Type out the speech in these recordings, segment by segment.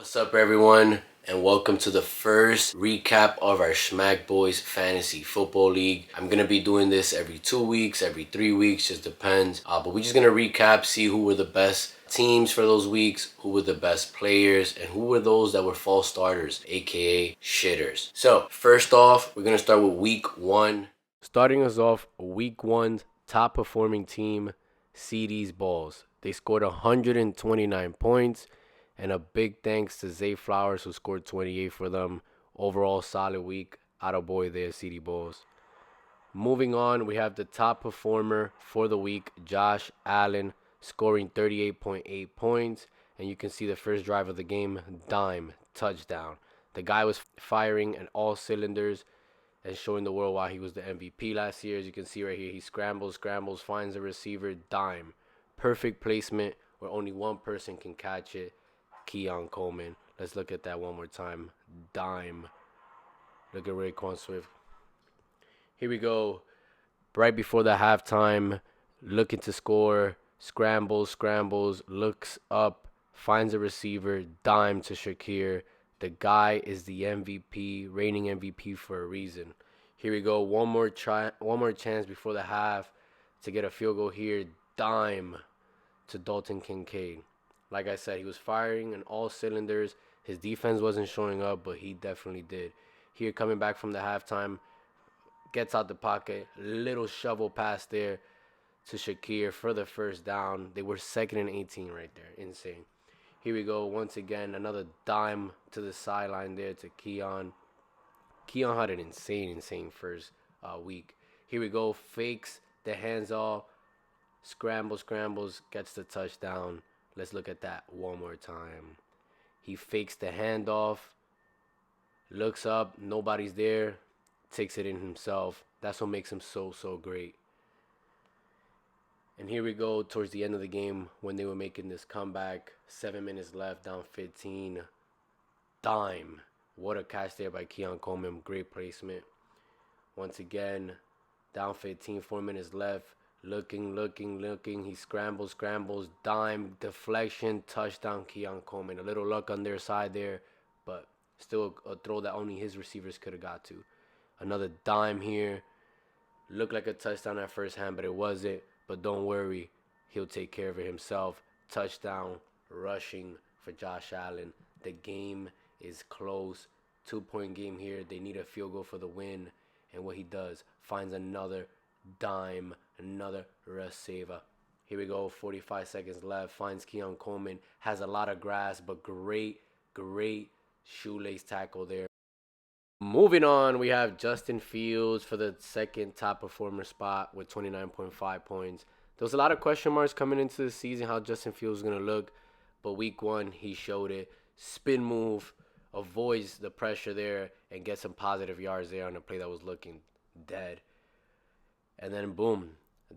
What's up, everyone, and welcome to the first recap of our SHMACKEDBOYZ Fantasy Football League. I'm gonna be doing this every 2 weeks, every 3 weeks, just depends. But we're just gonna recap, see who were the best teams for those weeks, who were the best players, and who were those that were false starters, aka shitters. So first off, we're gonna start with week 1. Starting us off, week 1's top performing team, CD's Balls. They scored 129 points. And a big thanks to Zay Flowers, who scored 28 for them. Overall, solid week. Attaboy there, CD Bulls. Moving on, we have the top performer for the week, Josh Allen, scoring 38.8 points. And you can see the first drive of the game, dime, touchdown. The guy was firing on all cylinders and showing the world why he was the MVP last year. As you can see right here, he scrambles, finds a receiver, dime. Perfect placement where only one person can catch it. Keon Coleman. Let's look at that one more time. Dime. Look at Raekwon Swift. Here we go. Right before the halftime, looking to score. Scrambles, looks up, finds a receiver, dime to Shakir. The guy is the MVP, reigning MVP for a reason. Here we go. One more chance before the half to get a field goal here. Dime to Dalton Kincaid. Like I said, he was firing on all cylinders. His defense wasn't showing up, but he definitely did. Here, coming back from the halftime, gets out the pocket. Little shovel pass there to Shakir for the first down. They were 2nd and 18 right there. Insane. Here we go. Once again, another dime to the sideline there to Keon. Keon had an insane first week. Here we go. Fakes the hands off. Scrambles, gets the touchdown. Let's look at that one more time. He fakes the handoff, looks up, nobody's there, takes it in himself. That's what makes him so great. And here we go towards the end of the game when they were making this comeback. 7 minutes left, down 15. Dime. What a catch there by Keon Coleman. Great placement. Once again, down 15, 4 minutes left. Looking. He scrambles, dime, deflection, touchdown, Keon Coleman. A little luck on their side there, but still a throw that only his receivers could have got to. Another dime here. Looked like a touchdown at first hand, but it wasn't. But don't worry, he'll take care of it himself. Touchdown, rushing for Josh Allen. The game is close. 2-point game here. They need a field goal for the win. And what he does, finds another dime, another receiver. Here we go, 45 seconds left. Finds Keon Coleman. Has a lot of grass, but great shoelace tackle there. Moving on, we have Justin Fields for the second top performer spot with 29.5 points. There was a lot of question marks coming into the season how Justin Fields was going to look, but week 1, he showed it. Spin move, avoids the pressure there, and gets some positive yards there on a play that was looking dead. And then, boom,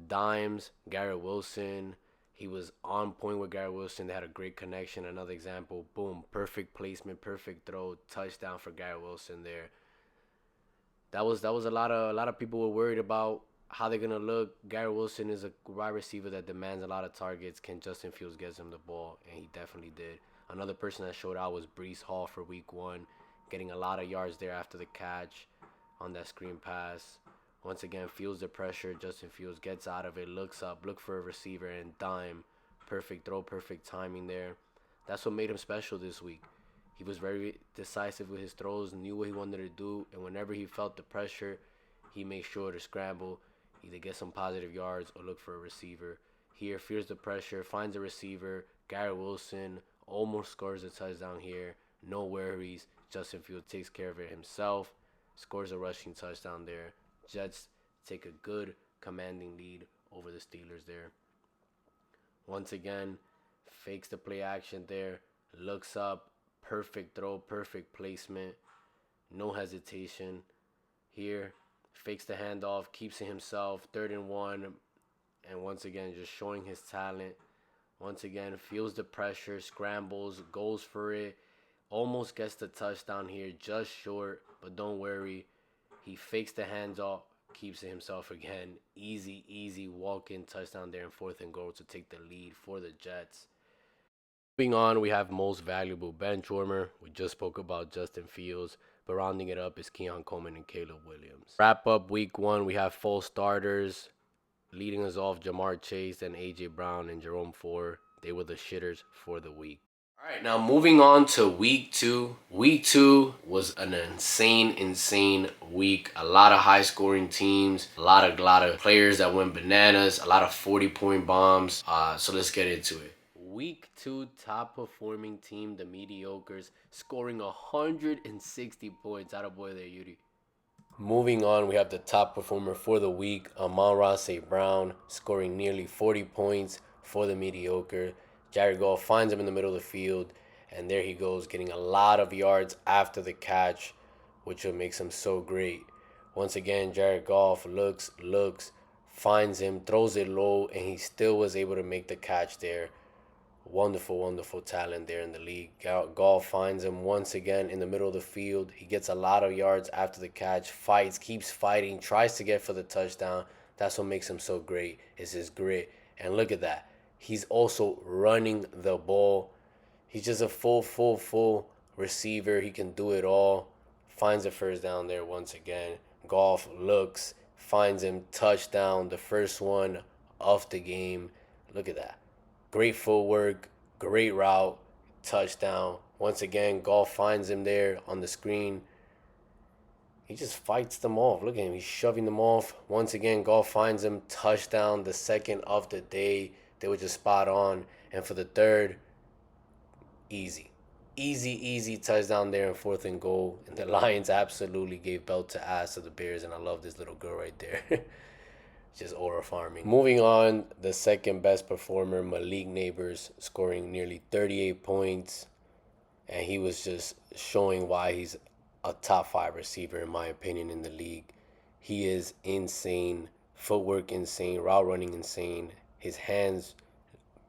dimes, Garrett Wilson. He was on point with Garrett Wilson. They had a great connection. Another example, boom, perfect placement, perfect throw, touchdown for Garrett Wilson there. That was a lot of people were worried about how they're gonna look. Garrett Wilson is a wide receiver that demands a lot of targets. Can Justin Fields get him the ball? And he definitely did. Another person that showed out was Breece Hall for week 1, getting a lot of yards there after the catch on that screen pass. Once again, feels the pressure. Justin Fields gets out of it, looks up, look for a receiver, and dime. Perfect throw, perfect timing there. That's what made him special this week. He was very decisive with his throws, knew what he wanted to do, and whenever he felt the pressure, he made sure to scramble, either get some positive yards or look for a receiver. Here, fears the pressure, finds a receiver. Garrett Wilson almost scores a touchdown here. No worries. Justin Fields takes care of it himself. Scores a rushing touchdown there. Jets take a good commanding lead over the Steelers there. Once again, fakes the play action there, looks up, perfect throw, perfect placement, no hesitation. Here, fakes the handoff, keeps it himself, 3rd and 1, and once again, just showing his talent. Once again, feels the pressure, scrambles, goes for it, almost gets the touchdown here, just short, but don't worry. He fakes the hands off, keeps it himself again. Easy walk-in touchdown there in 4th and goal to take the lead for the Jets. Moving on, we have most valuable benchwarmer. We just spoke about Justin Fields, but rounding it up is Keon Coleman and Caleb Williams. Wrap up week 1, we have full starters. Leading us off, Jamar Chase and A.J. Brown and Jerome Ford. They were the shitters for the week. All right, now moving on to week 2. Week 2 was an insane week. A lot of high-scoring teams, a lot of players that went bananas, a lot of 40-point bombs. So let's get into it. Week 2 top performing team, the Mediocres, scoring 160 points. Attaboy there, Yuri. Moving on, we have the top performer for the week, Amon-Ra St. Brown, scoring nearly 40 points for the Mediocre. Jared Goff finds him in the middle of the field, and there he goes, getting a lot of yards after the catch, which what makes him so great. Once again, Jared Goff looks, finds him, throws it low, and he still was able to make the catch there. Wonderful talent there in the league. Goff finds him once again in the middle of the field. He gets a lot of yards after the catch, fights, keeps fighting, tries to get for the touchdown. That's what makes him so great, is his grit. And look at that. He's also running the ball. He's just a full receiver. He can do it all. Finds the first down there once again. Goff looks, finds him, touchdown, the first one of the game. Look at that. Great footwork, great route, touchdown. Once again, Goff finds him there on the screen. He just fights them off. Look at him. He's shoving them off. Once again, Goff finds him. Touchdown, the second of the day. They were just spot on. And for the third, easy touchdown there in 4th and goal. And the Lions absolutely gave belt to ass to the Bears. And I love this little girl right there. Just aura farming. Moving on, the second best performer, Malik Neighbors, scoring nearly 38 points. And he was just showing why he's a top 5 receiver, in my opinion, in the league. He is insane. Footwork insane. Route running insane. His hands,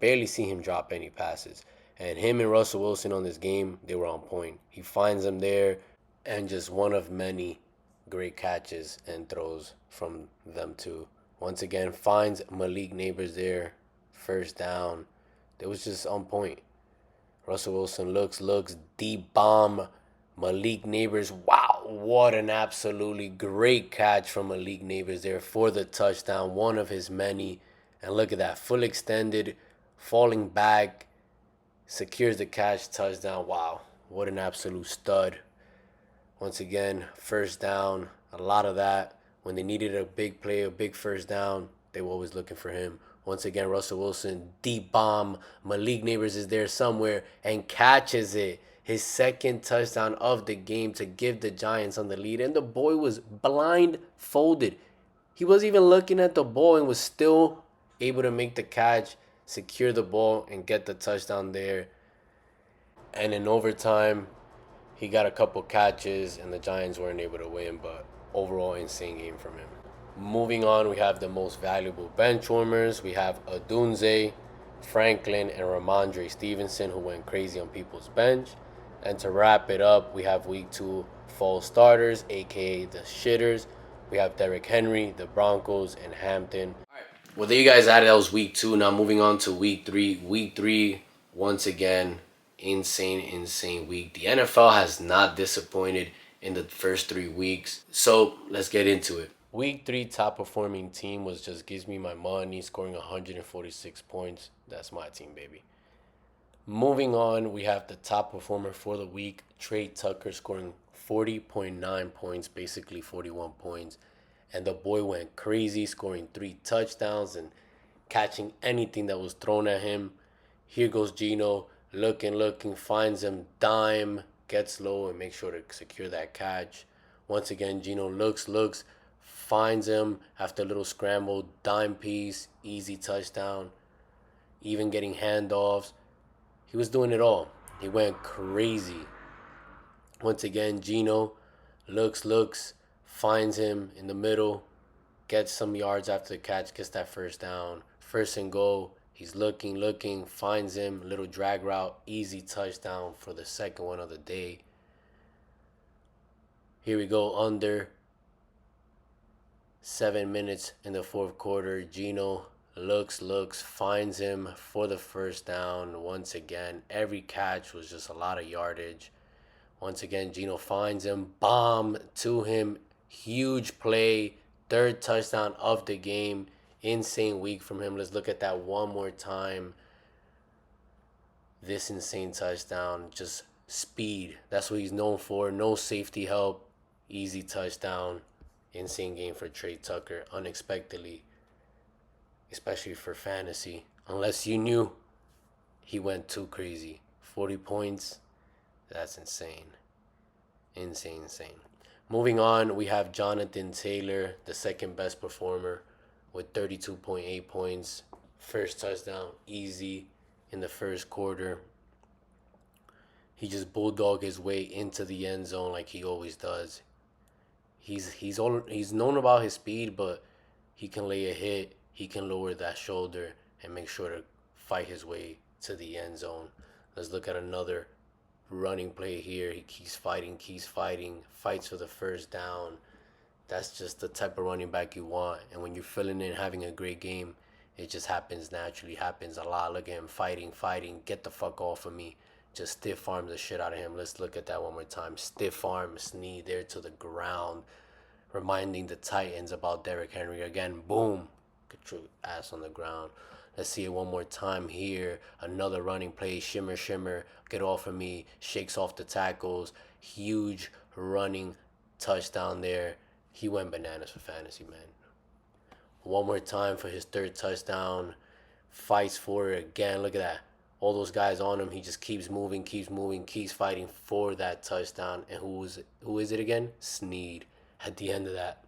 barely see him drop any passes. And him and Russell Wilson on this game, they were on point. He finds them there, and just one of many great catches and throws from them too. Once again, finds Malik Neighbors there. First down. It was just on point. Russell Wilson looks, deep bomb. Malik Neighbors, wow, what an absolutely great catch from Malik Neighbors there for the touchdown. One of his many. And look at that, full extended, falling back, secures the catch, touchdown. Wow, what an absolute stud. Once again, first down, a lot of that. When they needed a big play, a big first down, they were always looking for him. Once again, Russell Wilson, deep bomb. Malik Neighbors is there somewhere and catches it. His second touchdown of the game to give the Giants on the lead. And the boy was blindfolded. He wasn't even looking at the ball and was still able to make the catch, secure the ball, and get the touchdown there. And in overtime, he got a couple catches, and the Giants weren't able to win, but overall, insane game from him. Moving on, we have the most valuable benchwarmers. We have Odunze, Franklin, and Ramondre Stevenson, who went crazy on people's bench. And to wrap it up, we have week 2 fall starters, aka the shitters. We have Derrick Henry, the Broncos, and Hampton. All right. Well, there you guys had it. That was week 2. Now moving on to week 3. Week 3, once again, insane week. The NFL has not disappointed in the first 3 weeks. So let's get into it. Week 3 top performing team was just Gives Me My Money, scoring 146 points. That's my team, baby. Moving on, we have the top performer for the week, Trey Tucker, scoring 40.9 points, basically 41 points. And the boy went crazy, scoring 3 touchdowns and catching anything that was thrown at him. Here goes Gino, looking, finds him, dime, gets low and makes sure to secure that catch. Once again, Gino looks, finds him after a little scramble, dime piece, easy touchdown, even getting handoffs. He was doing it all. He went crazy. Once again, Gino looks, finds him in the middle, gets some yards after the catch, gets that first down. 1st and goal. He's looking, finds him, little drag route, easy touchdown for the second one of the day. Here we go, under 7 minutes in the 4th quarter. Gino looks, finds him for the first down once again. Every catch was just a lot of yardage. Once again, Geno finds him, bomb to him, huge play, third touchdown of the game. Insane week from him. Let's look at that one more time. This insane touchdown, just speed. That's what he's known for. No safety help, easy touchdown. Insane game for Trey Tucker, unexpectedly, especially for fantasy. Unless you knew, he went too crazy. 40 points, that's insane. Insane. Moving on, we have Jonathan Taylor, the second best performer with 32.8 points. First touchdown, easy in the first quarter. He just bulldogged his way into the end zone like he always does. He's known about his speed, but he can lay a hit. He can lower that shoulder and make sure to fight his way to the end zone. Let's look at another running play here. He keeps fighting, fights for the first down. That's just the type of running back you want. And when you're filling in, having a great game, it just happens naturally, happens a lot. Look at him fighting, get the fuck off of me. Just stiff arm the shit out of him. Let's look at that one more time. Stiff arms, knee there to the ground, reminding the Titans about Derrick Henry again. Boom, get your ass on the ground. Let's see it one more time here. Another running play, shimmer, get off of me. Shakes off the tackles. Huge running touchdown there. He went bananas for fantasy, man. One more time for his third touchdown. Fights for it again. Look at that. All those guys on him. He just keeps moving, keeps fighting for that touchdown. And who is it again? Snead at the end of that.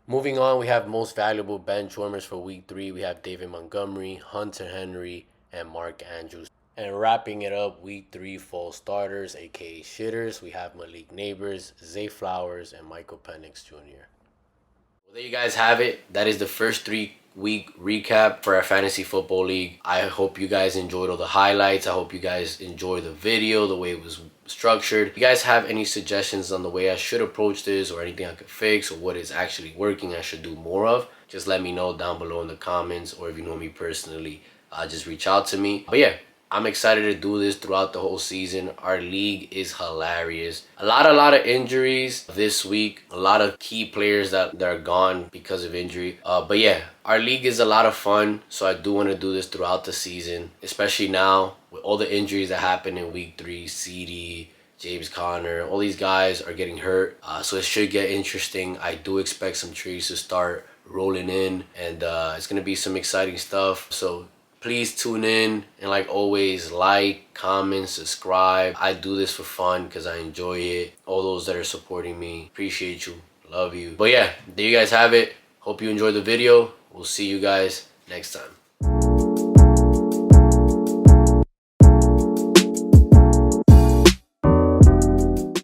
Moving on, we have most valuable benchwarmers for week 3. We have David Montgomery, Hunter Henry, and Mark Andrews. And wrapping it up, week 3 fall starters, aka shitters, we have Malik Neighbors, Zay Flowers, and Michael Penix Jr. Well, there you guys have it. That is the first 3-week recap for our Fantasy Football League. I hope you guys enjoyed all the highlights. I hope you guys enjoyed the video, the way it was structured. If you guys have any suggestions on the way I should approach this, or anything I could fix, or what is actually working I should do more of, just let me know down below in the comments. Or if you know me personally, just reach out to me. But yeah, I'm excited to do this throughout the whole season. Our league is hilarious. A lot of injuries this week. A lot of key players that are gone because of injury. But yeah, our league is a lot of fun. So I do want to do this throughout the season, especially now with all the injuries that happened in week 3. CD, James Conner, all these guys are getting hurt. So it should get interesting. I do expect some trades to start rolling in, and it's going to be some exciting stuff. So please tune in, and like always, like, comment, subscribe. I do this for fun because I enjoy it. All those that are supporting me, appreciate you, love you. But yeah, there you guys have it. Hope you enjoyed the video. We'll see you guys next time.